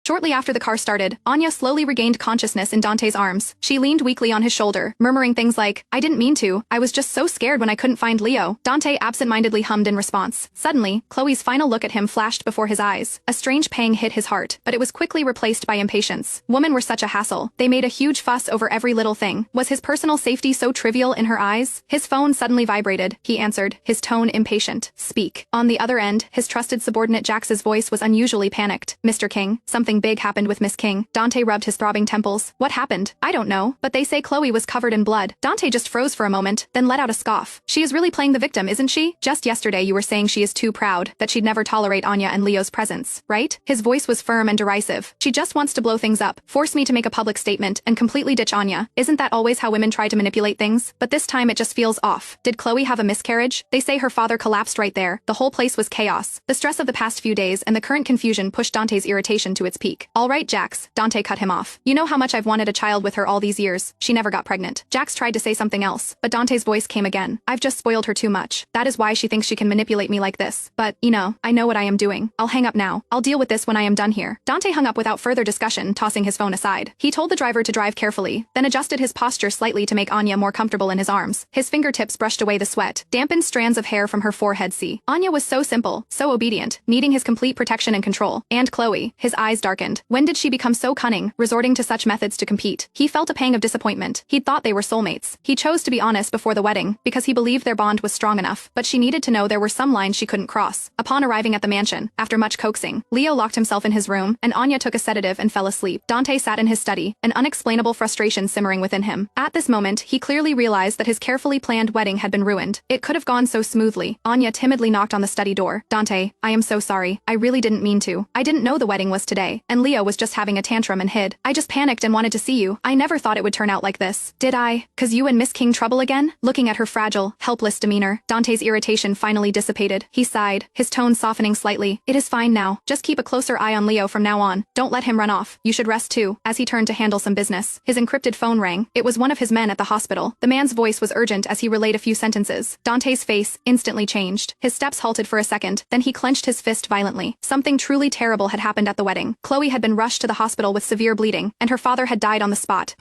Shortly after the car started, Anya slowly regained consciousness in Dante's arms. She leaned weakly on his shoulder, murmuring things like, "I didn't mean to, I was just so scared when I couldn't find Leo." Dante absent-mindedly hummed in response. Suddenly, Chloe's final look at him flashed before his eyes. A strange pang hit his heart, but it was quickly replaced by impatience. Women were such a hassle. They made a huge fuss over every little thing. Was his personal safety so trivial in her eyes? His phone suddenly vibrated. He answered, his tone impatient. "Speak." On the other end, his trusted subordinate Jax's voice was unusually panicked. "Mr. King, something big happened with Miss King." Dante rubbed his throbbing temples. "What happened?" "I don't know, but they say Chloe was covered in blood." Dante just froze for a moment, then let out a scoff. "She is really playing the victim, isn't she? Just yesterday you were saying she is too proud, that she'd never tolerate Anya and Leo's presence, right?" His voice was firm and derisive. "She just wants to blow things up, force me to make a public statement, and completely ditch Anya. Isn't that always how women try to manipulate things? But this time it just feels off. Did Chloe have a miscarriage? They say her father collapsed right there." The whole place was chaos. The stress of the past few days and the current confusion pushed Dante's irritation to its peak. "All right, Jax," Dante cut him off. "You know how much I've wanted a child with her all these years. She never got pregnant." Jax tried to say something else, but Dante's voice came again. "I've just spoiled her too much. That is why she thinks she can manipulate me like this. But, I know what I am doing. I'll hang up now. I'll deal with this when I am done here." Dante hung up without further discussion, tossing his phone aside. He told the driver to drive carefully, then adjusted his posture slightly to make Anya more comfortable in his arms. His fingertips brushed away the sweat, dampened strands of hair from her forehead. Anya was so simple, so obedient, needing his complete protection and control. And Chloe, his eyes darkened. When did she become so cunning, resorting to such methods to compete? He felt a pang of disappointment. He'd thought they were soulmates. He chose to be honest before the wedding, because he believed their bond was strong enough, but she needed to know there were some lines she couldn't cross. Upon arriving at the mansion, after much coaxing, Leo locked himself in his room, and Anya took a sedative and fell asleep. Dante sat in his study, an unexplainable frustration simmering within him. At this moment, he clearly realized that his carefully planned wedding had been ruined. It could have gone so smoothly. Anya timidly knocked on the study door. "Dante, I am so sorry. I really didn't mean to. I didn't know the wedding was today, and Leo was just having a tantrum and hid. I just panicked and wanted to see you. I never thought it would turn out like this." "Did I? 'Cause you and Miss King trouble again?" Looking at her fragile, helpless demeanor, Dante's irritation finally dissipated. He sighed, his tone softening slightly. "It is fine now. Just keep a closer eye on Leo from now on. Don't let him run off. You should rest too." As he turned to handle some business, his encrypted phone rang. It was one of his men at the hospital. The man's voice was urgent as he relayed a few sentences. Dante's face instantly changed. His steps halted for a second, then he clenched his fist violently. Something truly terrible had happened at the wedding. Chloe had been rushed to the hospital with severe bleeding, and her father had died on the spot.